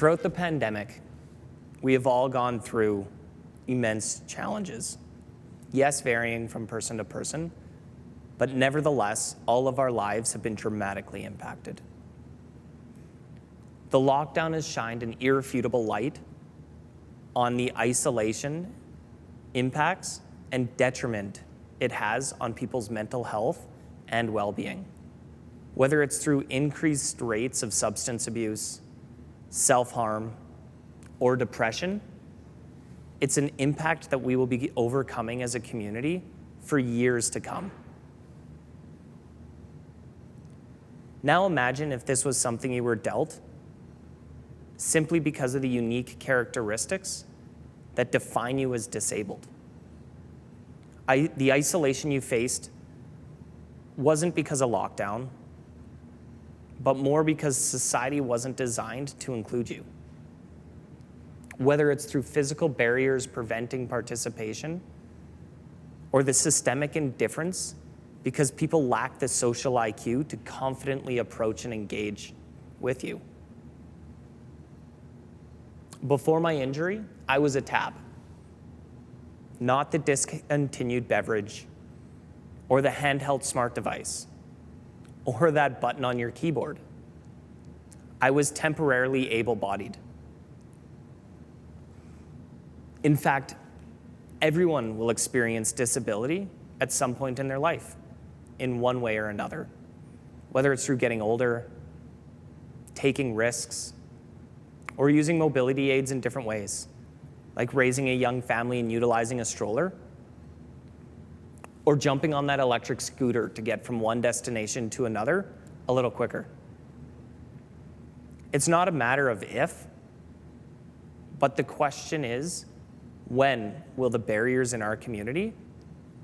Throughout the pandemic, we have all gone through immense challenges. Yes, varying from person to person, but nevertheless, all of our lives have been dramatically impacted. The lockdown has shined an irrefutable light on the isolation impacts and detriment it has on people's mental health and well-being. Whether it's through increased rates of substance abuse, self-harm, or depression, it's an impact that we will be overcoming as a community for years to come. Now imagine if this was something you were dealt simply because of the unique characteristics that define you as disabled. The isolation you faced wasn't because of lockdown, but more because society wasn't designed to include you. Whether it's through physical barriers preventing participation, or the systemic indifference because people lack the social IQ to confidently approach and engage with you. Before my injury, I was a tab, not the discontinued beverage, or the handheld smart device, or that button on your keyboard. I was temporarily able-bodied. In fact, everyone will experience disability at some point in their life, in one way or another, whether it's through getting older, taking risks, or using mobility aids in different ways, like raising a young family and utilizing a stroller, or jumping on that electric scooter to get from one destination to another a little quicker. It's not a matter of if, but the question is, when will the barriers in our community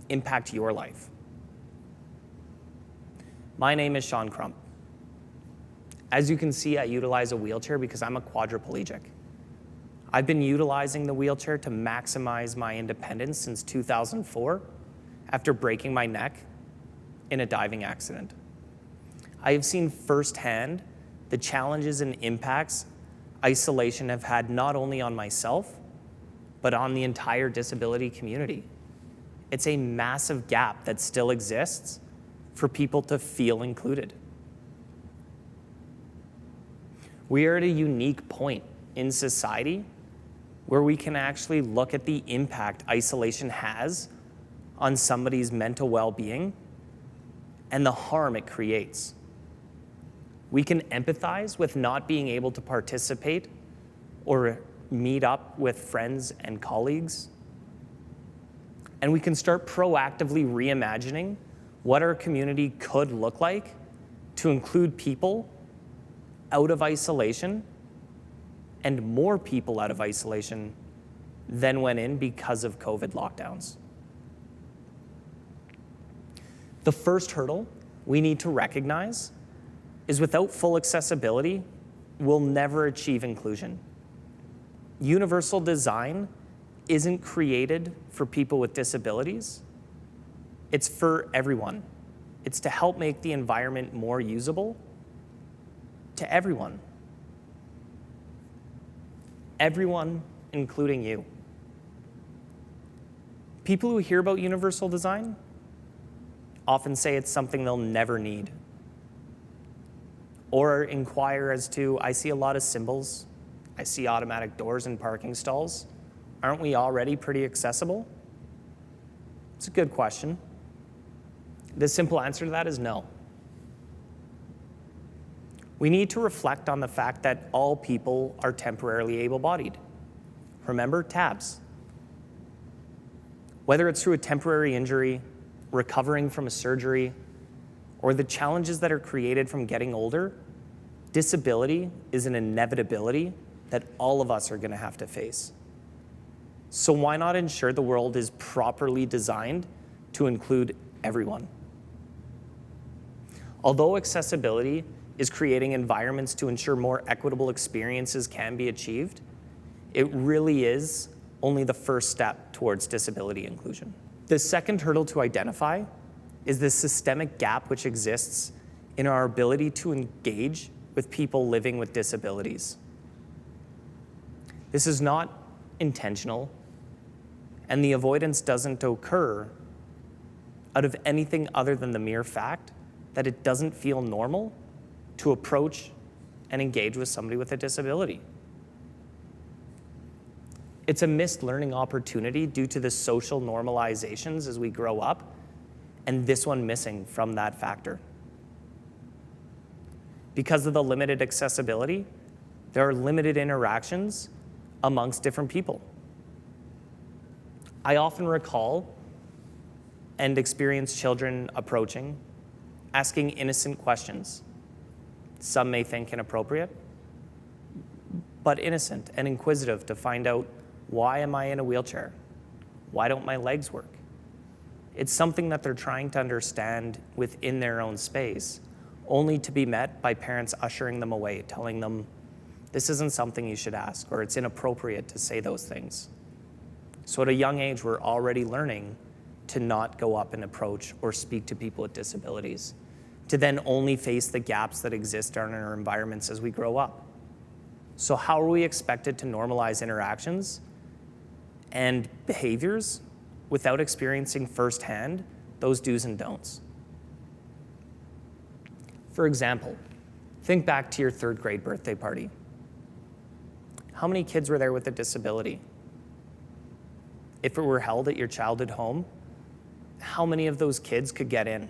impact your life? My name is Sean Crump. As you can see, I utilize a wheelchair because I'm a quadrapolegic. I've been utilizing the wheelchair to maximize my independence since 2004 after breaking my neck in a diving accident. I have seen firsthand the challenges and impacts isolation have had not only on myself, but on the entire disability community. It's a massive gap that still exists for people to feel included. We are at a unique point in society where we can actually look at the impact isolation has on somebody's mental well-being and the harm it creates. We can empathize with not being able to participate or meet up with friends and colleagues. And we can start proactively reimagining what our community could look like to include people out of isolation and more people out of isolation than went in because of COVID lockdowns. The first hurdle we need to recognize is without full accessibility, we'll never achieve inclusion. Universal design isn't created for people with disabilities. It's for everyone. It's to help make the environment more usable to everyone. Everyone, including you. People who hear about universal design often say it's something they'll never need. Or inquire as to, I see a lot of symbols, I see automatic doors and parking stalls. Aren't we already pretty accessible? It's a good question. The simple answer to that is no. We need to reflect on the fact that all people are temporarily able-bodied. Remember, tabs. Whether it's through a temporary injury, recovering from a surgery, or the challenges that are created from getting older, disability is an inevitability that all of us are going to have to face. So why not ensure the world is properly designed to include everyone? Although accessibility is creating environments to ensure more equitable experiences can be achieved, it really is only the first step towards disability inclusion. The second hurdle to identify is the systemic gap which exists in our ability to engage with people living with disabilities. This is not intentional, and the avoidance doesn't occur out of anything other than the mere fact that it doesn't feel normal to approach and engage with somebody with a disability. It's a missed learning opportunity due to the social normalizations as we grow up, and this one missing from that factor. Because of the limited accessibility, there are limited interactions amongst different people. I often recall and experience children approaching, asking innocent questions. Some may think inappropriate, but innocent and inquisitive to find out, why am I in a wheelchair? Why don't my legs work? It's something that they're trying to understand within their own space, only to be met by parents ushering them away, telling them, this isn't something you should ask, or it's inappropriate to say those things. So at a young age, we're already learning to not go up and approach or speak to people with disabilities, to then only face the gaps that exist in our environments as we grow up. So how are we expected to normalize interactions and behaviors without experiencing firsthand those do's and don'ts? For example, think back to your 3rd grade birthday party. How many kids were there with a disability? If it were held at your childhood home, how many of those kids could get in?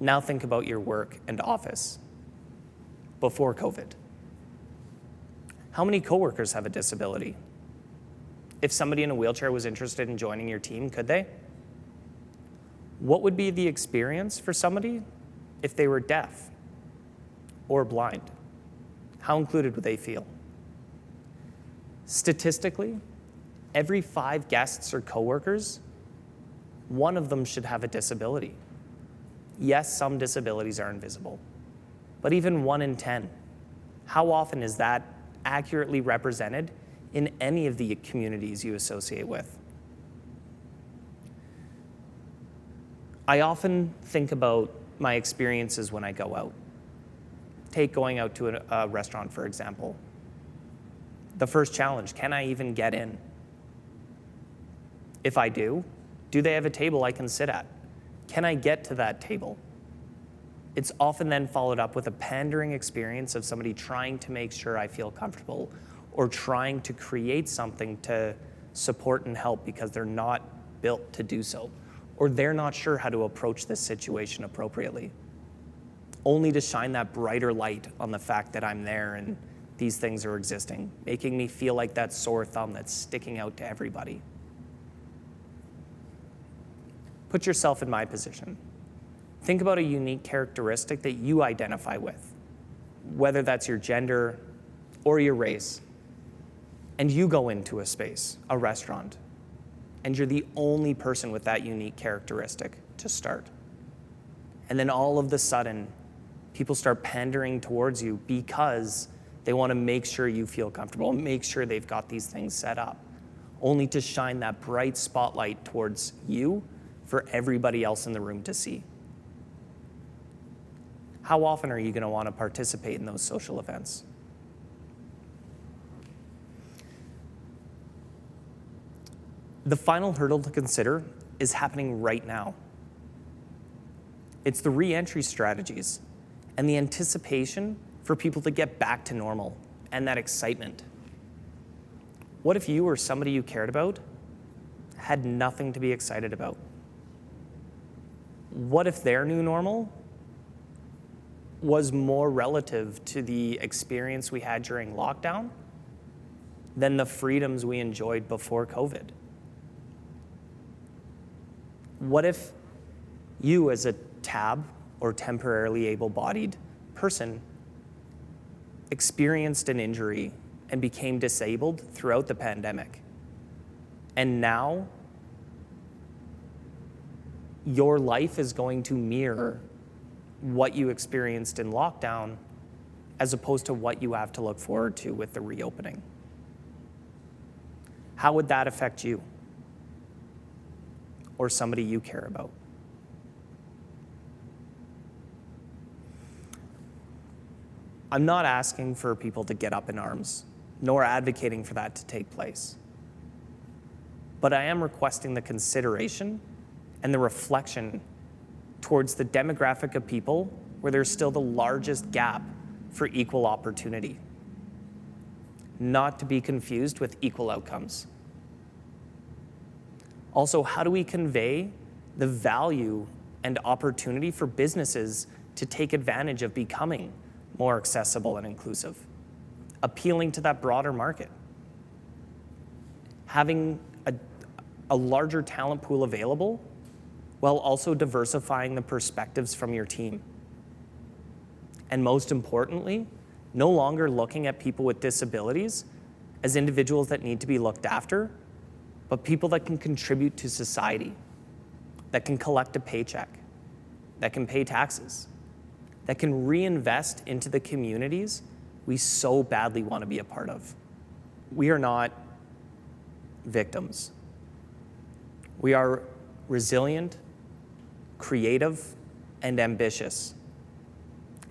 Now think about your work and office before COVID. How many coworkers have a disability? If somebody in a wheelchair was interested in joining your team, could they? What would be the experience for somebody if they were deaf or blind? How included would they feel? Statistically, every 5 guests or coworkers, 1 of them should have a disability. Yes, some disabilities are invisible, but even 1 in 10, how often is that accurately represented in any of the communities you associate with? I often think about my experiences when I go out. Take going out to a restaurant, for example. The first challenge, can I even get in? If I do they have a table I can sit at? Can I get to that table? It's often then followed up with a pandering experience of somebody trying to make sure I feel comfortable or trying to create something to support and help because they're not built to do so, or they're not sure how to approach this situation appropriately, only to shine that brighter light on the fact that I'm there and these things are existing, making me feel like that sore thumb that's sticking out to everybody. Put yourself in my position. Think about a unique characteristic that you identify with, whether that's your gender or your race, and you go into a space, a restaurant, and you're the only person with that unique characteristic to start. And then all of the sudden, people start pandering towards you because they want to make sure you feel comfortable, make sure they've got these things set up, only to shine that bright spotlight towards you for everybody else in the room to see. How often are you going to want to participate in those social events? The final hurdle to consider is happening right now. It's the re-entry strategies and the anticipation for people to get back to normal and that excitement. What if you or somebody you cared about had nothing to be excited about? What if their new normal was more relative to the experience we had during lockdown than the freedoms we enjoyed before COVID? What if you, as a TAB or temporarily able-bodied person, experienced an injury and became disabled throughout the pandemic, and now your life is going to mirror what you experienced in lockdown as opposed to what you have to look forward to with the reopening? How would that affect you or somebody you care about? I'm not asking for people to get up in arms nor advocating for that to take place. But I am requesting the consideration and the reflection towards the demographic of people where there's still the largest gap for equal opportunity, not to be confused with equal outcomes. Also, how do we convey the value and opportunity for businesses to take advantage of becoming more accessible and inclusive, appealing to that broader market, having a larger talent pool available while also diversifying the perspectives from your team. And most importantly, no longer looking at people with disabilities as individuals that need to be looked after, but people that can contribute to society, that can collect a paycheck, that can pay taxes, that can reinvest into the communities we so badly want to be a part of. We are not victims. We are resilient, creative, and ambitious.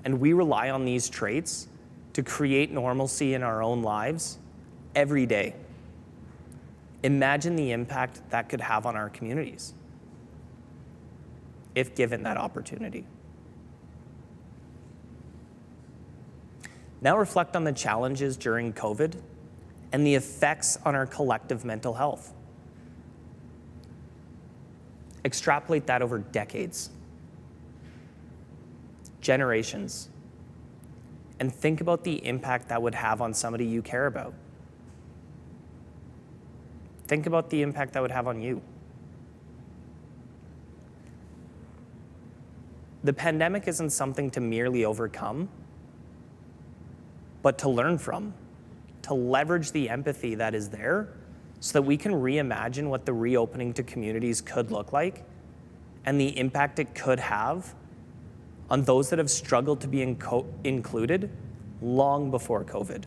And we rely on these traits to create normalcy in our own lives every day. Imagine the impact that could have on our communities if given that opportunity. Now reflect on the challenges during COVID and the effects on our collective mental health. Extrapolate that over decades, generations, and think about the impact that would have on somebody you care about. Think about the impact that would have on you. The pandemic isn't something to merely overcome, but to learn from, to leverage the empathy that is there so that we can reimagine what the reopening to communities could look like and the impact it could have on those that have struggled to be included long before COVID.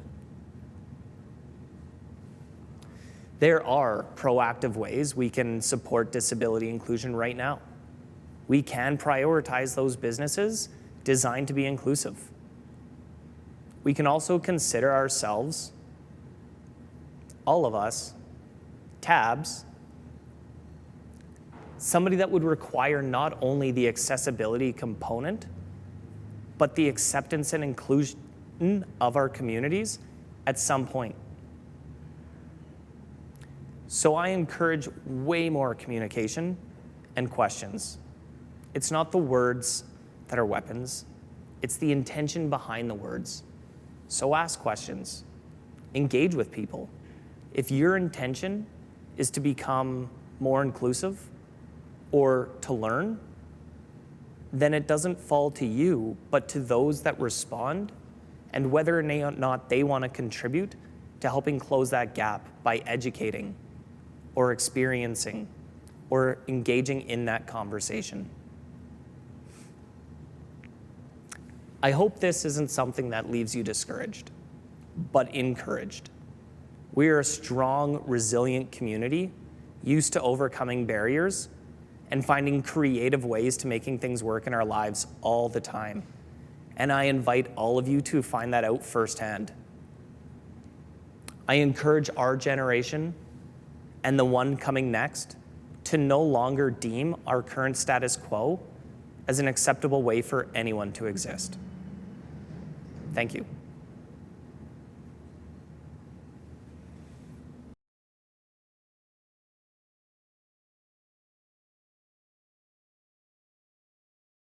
There are proactive ways we can support disability inclusion right now. We can prioritize those businesses designed to be inclusive. We can also consider ourselves, all of us, tabs, somebody that would require not only the accessibility component, but the acceptance and inclusion of our communities at some point. So I encourage way more communication and questions. It's not the words that are weapons, it's the intention behind the words. So ask questions, engage with people. If your intention is to become more inclusive or to learn, then it doesn't fall to you, but to those that respond and whether or not they want to contribute to helping close that gap by educating or experiencing or engaging in that conversation. I hope this isn't something that leaves you discouraged, but encouraged. We are a strong, resilient community used to overcoming barriers and finding creative ways to making things work in our lives all the time. And I invite all of you to find that out firsthand. I encourage our generation and the one coming next to no longer deem our current status quo as an acceptable way for anyone to exist. Thank you.